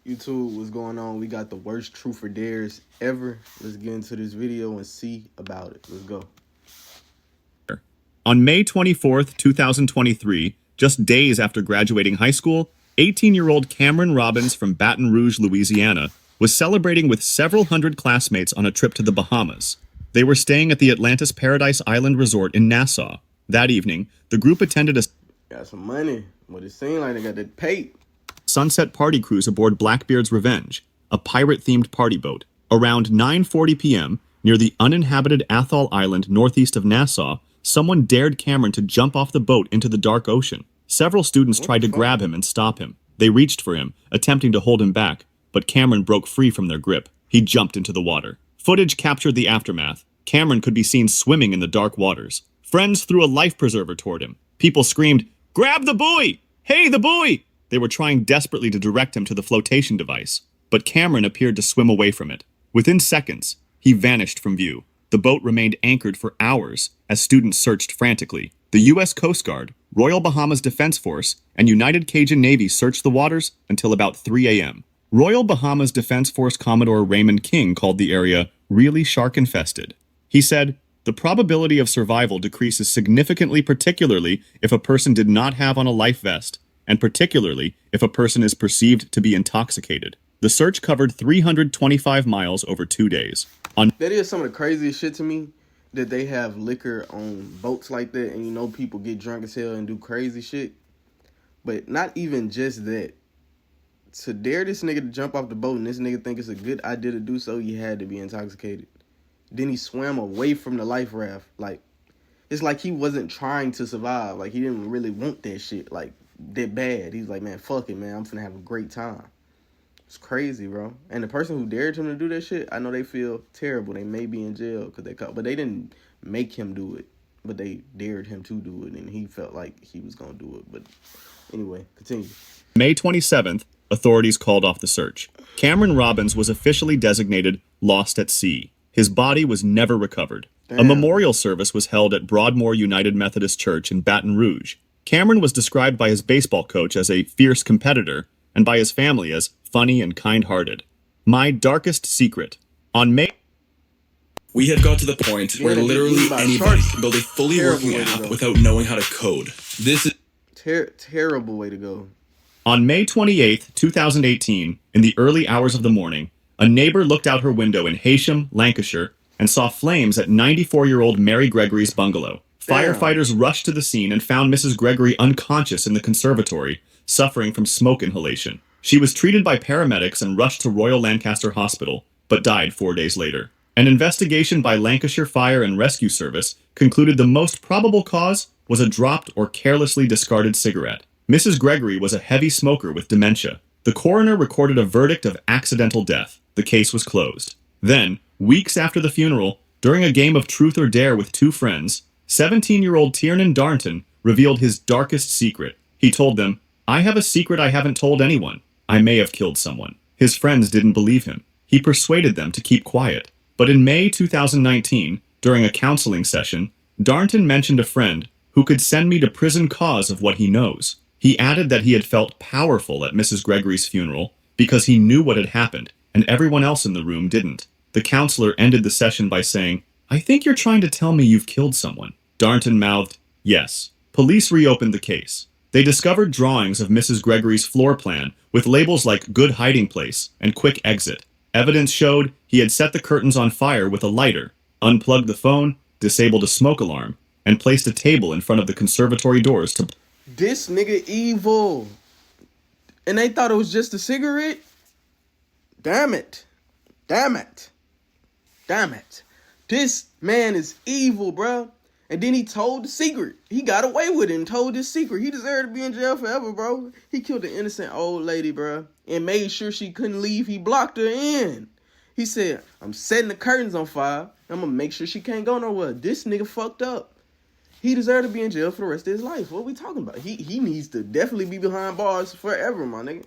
YouTube, what's going on? We got the worst truth or dares ever. Let's get into this video and see about it. Let's go. On May 24th, 2023, just days after graduating high school, 18-year-old Cameron Robbins from Baton Rouge, Louisiana, was celebrating with several hundred classmates on a trip to the Bahamas. They were staying at the Atlantis Paradise Island Resort in Nassau. That evening, the group attended a Got some money, but it seemed like they got that paid. sunset party cruise aboard Blackbeard's Revenge, a pirate-themed party boat. Around 9:40 p.m., near the uninhabited Athol Island northeast of Nassau, someone dared Cameron to jump off the boat into the dark ocean. Several students tried to grab him and stop him. They reached for him, attempting to hold him back, but Cameron broke free from their grip. He jumped into the water. Footage captured the aftermath. Cameron could be seen swimming in the dark waters. Friends threw a life preserver toward him. People screamed, "Grab the buoy! Hey, the buoy!" They were trying desperately to direct him to the flotation device, but Cameron appeared to swim away from it. Within seconds, he vanished from view. The boat remained anchored for hours as students searched frantically. The U.S. Coast Guard, Royal Bahamas Defense Force, and United Cajun Navy searched the waters until about 3 a.m. Royal Bahamas Defense Force Commodore Raymond King called the area really shark-infested. He said, "The probability of survival decreases significantly, particularly if a person did not have on a life vest, and particularly if a person is perceived to be intoxicated." The search covered 325 miles over 2 days. That is some of the craziest shit to me, that they have liquor on boats like that, and you know people get drunk as hell and do crazy shit. But not even just that. To dare this nigga to jump off the boat and this nigga think it's a good idea to do so, you had to be intoxicated. Then he swam away from the life raft. Like, it's like he wasn't trying to survive. Like, he didn't really want that shit, like, that bad. He's like, man, fuck it, man. I'm finna have a great time. It's crazy, bro. And the person who dared him to do that shit, I know they feel terrible. They may be in jail because they caught, but they didn't make him do it. But they dared him to do it, and he felt like he was gonna do it. But anyway, continue. May 27th, authorities called off the search. Cameron Robbins was officially designated lost at sea. His body was never recovered. Damn. A memorial service was held at Broadmoor United Methodist Church in Baton Rouge. Cameron was described by his baseball coach as a fierce competitor and by his family as funny and kind-hearted. My darkest secret. On May... We had got to the point where literally anybody can build a fully working app without knowing how to code. This is Terrible way to go. On May 28th, 2018, in the early hours of the morning, a neighbor looked out her window in Heysham, Lancashire, and saw flames at 94-year-old Mary Gregory's bungalow. Damn. Firefighters rushed to the scene and found Mrs. Gregory unconscious in the conservatory, suffering from smoke inhalation. She was treated by paramedics and rushed to Royal Lancaster Hospital, but died 4 days later. An investigation by Lancashire Fire and Rescue Service concluded the most probable cause was a dropped or carelessly discarded cigarette. Mrs. Gregory was a heavy smoker with dementia. The coroner recorded a verdict of accidental death. The case was closed. Then, weeks after the funeral, during a game of Truth or Dare with two friends, 17-year-old Tiernan Darnton revealed his darkest secret. He told them, "I have a secret I haven't told anyone. I may have killed someone." His friends didn't believe him. He persuaded them to keep quiet. But in May 2019, during a counseling session, Darnton mentioned a friend who could send me to prison cause of what he knows. He added that he had felt powerful at Mrs. Gregory's funeral because he knew what had happened, and everyone else in the room didn't. The counselor ended the session by saying, "I think you're trying to tell me you've killed someone." Darnton mouthed, "Yes." Police reopened the case. They discovered drawings of Mrs. Gregory's floor plan with labels like "good hiding place" and "quick exit." Evidence showed he had set the curtains on fire with a lighter, unplugged the phone, disabled a smoke alarm, and placed a table in front of the conservatory doors to... This nigga evil. And they thought it was just a cigarette? Damn it. Damn it. Damn it. This man is evil, bro. And then he told the secret. He got away with it and told this secret. He deserved to be in jail forever, bro. He killed an innocent old lady, bro, and made sure she couldn't leave. He blocked her in. He said, "I'm setting the curtains on fire. I'm going to make sure she can't go nowhere." This nigga fucked up. He deserved to be in jail for the rest of his life. What are we talking about? He needs to definitely be behind bars forever, my nigga.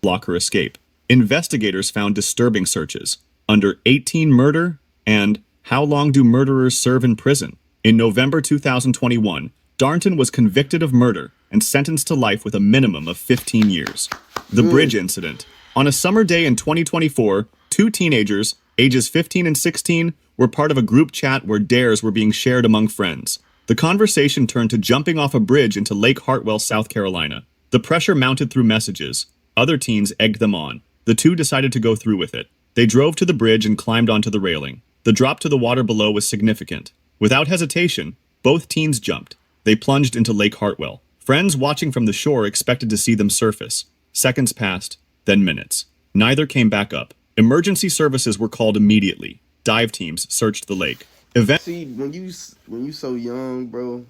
block her escape. Investigators found disturbing searches under 18 murder and how long do murderers serve in prison. In November 2021, Darnton was convicted of murder and sentenced to life with a minimum of 15 years. The bridge incident. On a summer day in 2024, two teenagers, ages 15 and 16, were part of a group chat where dares were being shared among friends. The conversation turned to jumping off a bridge into Lake Hartwell, South Carolina. The pressure mounted through messages. Other teens egged them on. The two decided to go through with it. They drove to the bridge and climbed onto the railing. The drop to the water below was significant. Without hesitation, both teens jumped. They plunged into Lake Hartwell. Friends watching from the shore expected to see them surface. Seconds passed, then minutes. Neither came back up. Emergency services were called immediately. Dive teams searched the lake. See, when you so young, bro,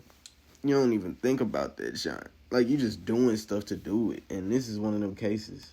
you don't even think about that shit. Like, you just doing stuff to do it, and this is one of them cases.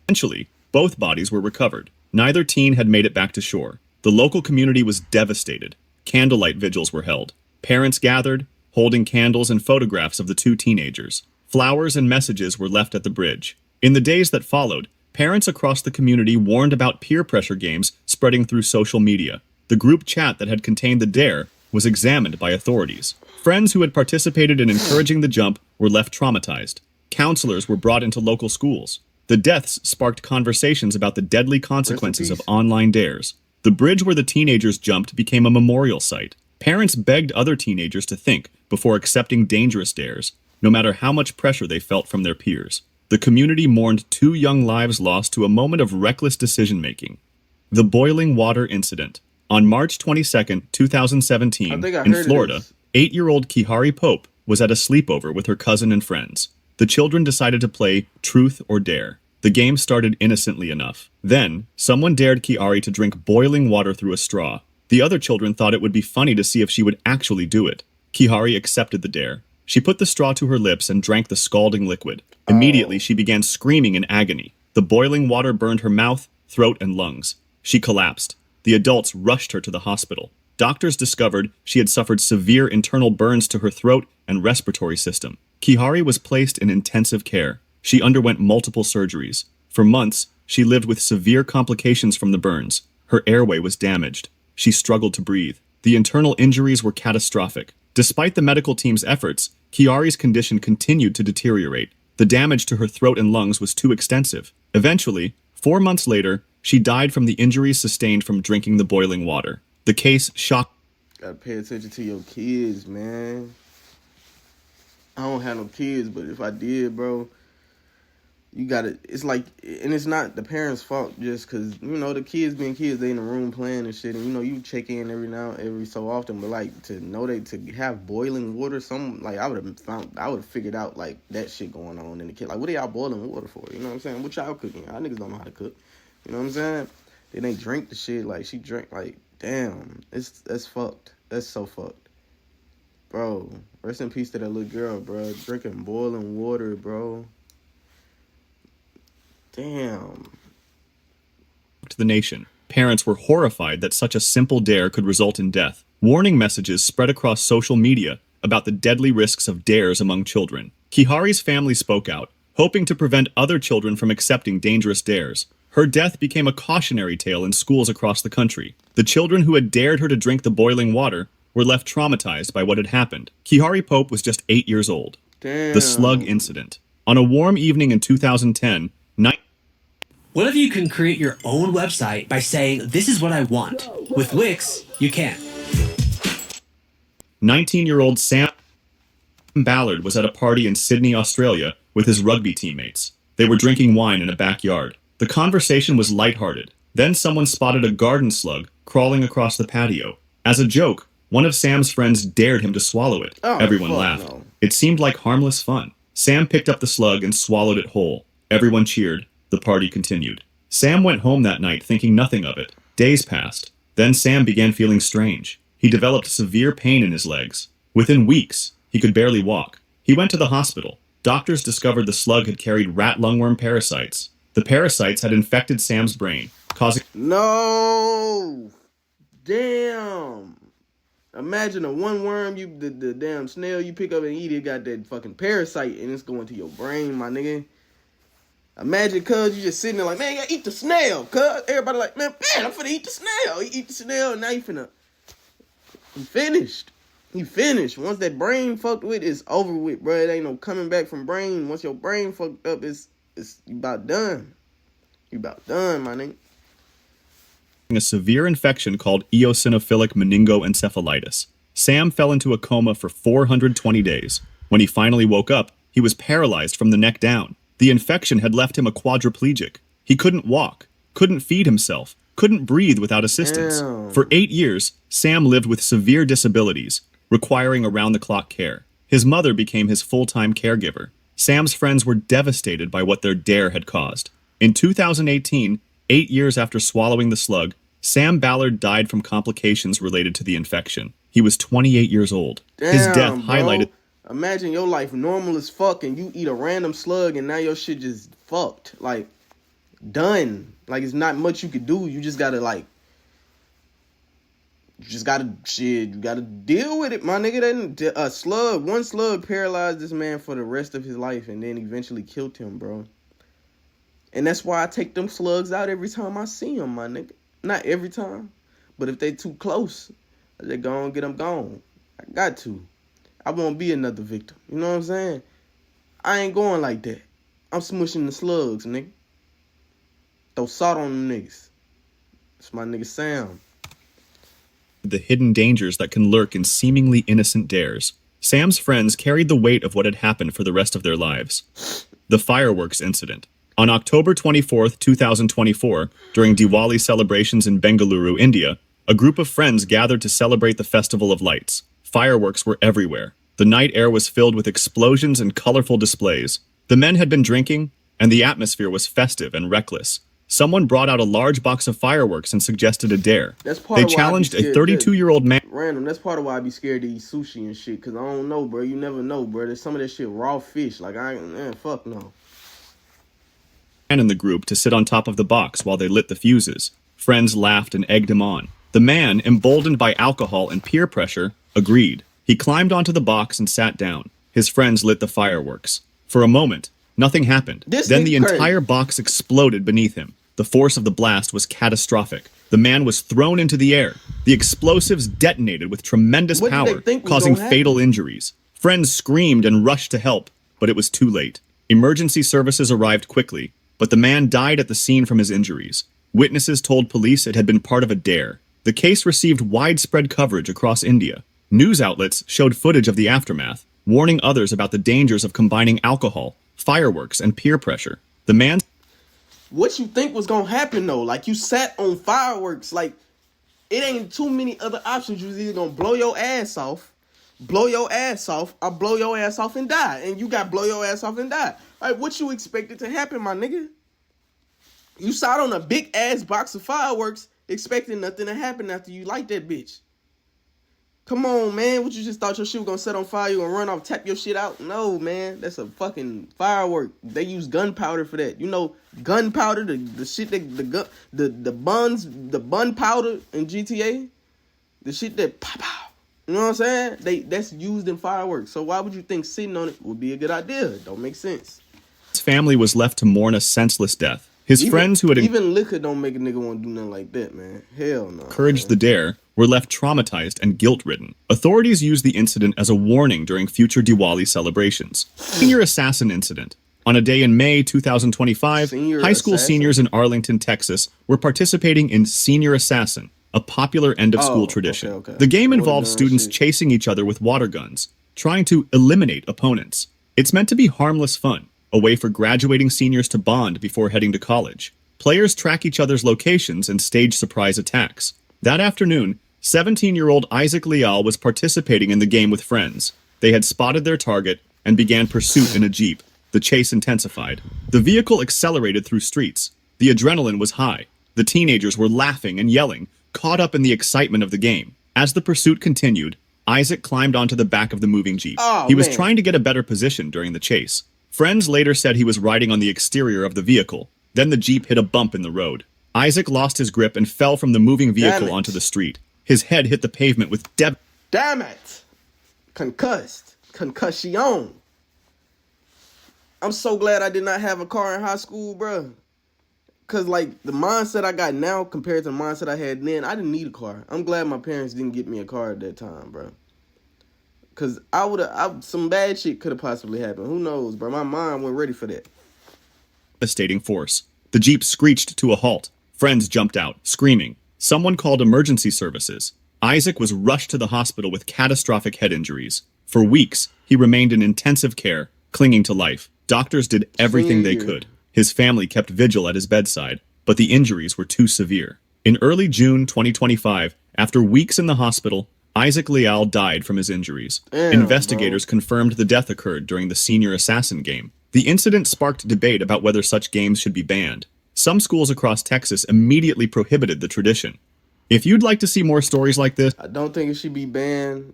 Eventually, both bodies were recovered. Neither teen had made it back to shore. The local community was devastated. Candlelight vigils were held. Parents gathered, holding candles and photographs of the two teenagers. Flowers and messages were left at the bridge. In the days that followed, parents across the community warned about peer pressure games spreading through social media. The group chat that had contained the dare was examined by authorities. Friends who had participated in encouraging the jump were left traumatized. Counselors were brought into local schools. The deaths sparked conversations about the deadly consequences of online dares. The bridge where the teenagers jumped became a memorial site. Parents begged other teenagers to think before accepting dangerous dares, no matter how much pressure they felt from their peers. The community mourned two young lives lost to a moment of reckless decision-making. The boiling water incident. On March 22, 2017, in Florida, 8-year-old Kihari Pope was at a sleepover with her cousin and friends. The children decided to play Truth or Dare. The game started innocently enough. Then, someone dared Kihari to drink boiling water through a straw. The other children thought it would be funny to see if she would actually do it. Kihari accepted the dare. She put the straw to her lips and drank the scalding liquid. Immediately, she began screaming in agony. The boiling water burned her mouth, throat, and lungs. She collapsed. The adults rushed her to the hospital. Doctors discovered she had suffered severe internal burns to her throat and respiratory system. Kihari was placed in intensive care. She underwent multiple surgeries. For months, she lived with severe complications from the burns. Her airway was damaged. She struggled to breathe. The internal injuries were catastrophic. Despite the medical team's efforts, Kihari's condition continued to deteriorate. The damage to her throat and lungs was too extensive. Eventually, 4 months later, she died from the injuries sustained from drinking the boiling water. The case shocked. Gotta pay attention to your kids, man. I don't have no kids, but if I did, bro, you gotta, it's like, and it's not the parents' fault just because, the kids being kids, they in the room playing and shit, and, you check in every so often, but, like, to have boiling water, I would have figured out, like, that shit going on in the kid. Like, what are y'all boiling water for? You know what I'm saying? What y'all cooking? Y'all niggas don't know how to cook. You know what I'm saying? Then they drink the shit, like, she drank, like, damn, that's fucked. That's so fucked. Bro, rest in peace to that little girl, bro. Drinking boiling water, bro. Damn. To the nation. Parents were horrified that such a simple dare could result in death. Warning messages spread across social media about the deadly risks of dares among children. Kihari's family spoke out, hoping to prevent other children from accepting dangerous dares. Her death became a cautionary tale in schools across the country. The children who had dared her to drink the boiling water were left traumatized by what had happened. Kihari Pope was just 8 years old. Damn. The slug incident. On a warm evening in 2010, What if you can create your own website by saying, this is what I want? With Wix, you can. 19-year-old Sam Ballard was at a party in Sydney, Australia, with his rugby teammates. They were drinking wine in a backyard. The conversation was lighthearted. Then someone spotted a garden slug crawling across the patio. As a joke, one of Sam's friends dared him to swallow it. Everyone laughed. No. It seemed like harmless fun. Sam picked up the slug and swallowed it whole. Everyone cheered. The party continued. Sam went home that night thinking nothing of it. Days passed. Then Sam began feeling strange. He developed severe pain in his legs. Within weeks, he could barely walk. He went to the hospital. Doctors discovered the slug had carried rat lungworm parasites. The parasites had infected Sam's brain, causing... No! Damn! Imagine the one worm, the damn snail you pick up and eat, it got that fucking parasite and it's going to your brain, my nigga. Imagine, cuz, you just sitting there like, man, you gotta eat the snail, cuz. Everybody like, man, I'm finna eat the snail. You eat the snail, and now you finna... He finished. He finished. Once that brain fucked with, it's over with, bro. It ain't no coming back from brain. Once your brain fucked up, it's You about done. You about done, my nigga. A severe infection called eosinophilic meningoencephalitis. Sam fell into a coma for 420 days. When he finally woke up, he was paralyzed from the neck down. The infection had left him a quadriplegic. He couldn't walk, couldn't feed himself, couldn't breathe without assistance. Damn. For 8 years, Sam lived with severe disabilities, requiring around-the-clock care. His mother became his full-time caregiver. Sam's friends were devastated by what their dare had caused. In 2018, 8 years after swallowing the slug, Sam Ballard died from complications related to the infection. He was 28 years old. His death highlighted... Imagine your life normal as fuck and you eat a random slug and now your shit just fucked. Like, done. Like, it's not much you could do. You just gotta, like... You gotta deal with it, my nigga. One slug paralyzed this man for the rest of his life and then eventually killed him, bro. And that's why I take them slugs out every time I see them, my nigga. Not every time, but if they too close, they gone, get them gone. I got to. I won't be another victim. You know what I'm saying? I ain't going like that. I'm smushing the slugs, nigga. Throw salt on them niggas. It's my nigga Sam. The hidden dangers that can lurk in seemingly innocent dares. Sam's friends carried the weight of what had happened for the rest of their lives. The fireworks incident. On October 24, 2024, during Diwali celebrations in Bengaluru, India, a group of friends gathered to celebrate the Festival of Lights. Fireworks were everywhere. The night air was filled with explosions and colorful displays. The men had been drinking, and the atmosphere was festive and reckless. Someone brought out a large box of fireworks and suggested a dare. They challenged a 32-year-old man. Random. That's part of why I be scared to eat sushi and shit. Because I don't know, bro. You never know, bro. There's some of that shit raw fish. Like, fuck no. In the group to sit on top of the box while they lit the fuses. Friends laughed and egged him on. The man, emboldened by alcohol and peer pressure, agreed. He climbed onto the box and sat down. His friends lit the fireworks. For a moment, nothing happened. Then the entire box exploded beneath him. The force of the blast was catastrophic. The man was thrown into the air. The explosives detonated with tremendous power, causing fatal injuries. Friends screamed and rushed to help, but it was too late. Emergency services arrived quickly, but the man died at the scene from his injuries. Witnesses told police it had been part of a dare. The case received widespread coverage across India. News outlets showed footage of the aftermath, warning others about the dangers of combining alcohol, fireworks, and peer pressure. The man... What you think was gonna happen, though? Like, you sat on fireworks. Like, it ain't too many other options. You was either gonna blow your ass off, or blow your ass off and die. And you got blow your ass off and die. Like, what you expected to happen, my nigga? You sat on a big-ass box of fireworks expecting nothing to happen after you light that bitch. Come on, man. What, you just thought your shit was gonna set on fire? You gonna run off, tap your shit out? No, man. That's a fucking firework. They use gunpowder for that. You know, gunpowder, the shit that the bun powder in GTA, the shit that pow pow. You know what I'm saying? That's used in fireworks. So why would you think sitting on it would be a good idea? It don't make sense. His family was left to mourn a senseless death. His friends who had even liquor don't make a nigga want to do nothing like that, man. Hell no. Encouraged the dare were left traumatized and guilt-ridden. Authorities used the incident as a warning during future Diwali celebrations. Senior assassin incident. On a day in May 2025, high school seniors in Arlington, Texas, were participating in Senior Assassin, a popular end-of-school tradition. Okay. The game involves students chasing each other with water guns, trying to eliminate opponents. It's meant to be harmless fun, a way for graduating seniors to bond before heading to college. Players track each other's locations and stage surprise attacks. That afternoon, 17-year-old Isaac Leal was participating in the game with friends. They had spotted their target and began pursuit in a Jeep. The chase intensified. The vehicle accelerated through streets. The adrenaline was high. The teenagers were laughing and yelling, caught up in the excitement of the game. As the pursuit continued, Isaac climbed onto the back of the moving Jeep. He was trying to get a better position during the chase. Friends later said he was riding on the exterior of the vehicle. Then the Jeep hit a bump in the road. Isaac lost his grip and fell from the moving vehicle onto the street. His head hit the pavement with Damn it! Concussed. Concussion. I'm so glad I did not have a car in high school, bro. Because, like, the mindset I got now compared to the mindset I had then, I didn't need a car. I'm glad my parents didn't get me a car at that time, bro. Because some bad shit could have possibly happened. Who knows, bro? My mind wasn't ready for that. devastating force. The Jeep screeched to a halt. Friends jumped out, screaming. Someone called emergency services. Isaac was rushed to the hospital with catastrophic head injuries. For weeks, he remained in intensive care, clinging to life. Doctors did everything they could. His family kept vigil at his bedside, but the injuries were too severe. In early June 2025, after weeks in the hospital, Isaac Leal died from his injuries. Investigators confirmed the death occurred during the Senior Assassin game. The incident sparked debate about whether such games should be banned. Some schools across Texas immediately prohibited the tradition. If you'd like to see more stories like this, I don't think it should be banned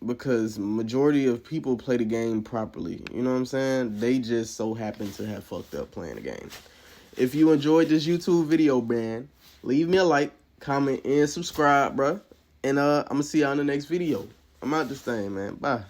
because majority of people play the game properly. You know what I'm saying? They just so happen to have fucked up playing the game. If you enjoyed this YouTube video, man, leave me a like, comment, and subscribe, bruh. And I'm going to see y'all in the next video. I'm out this thing, man. Bye.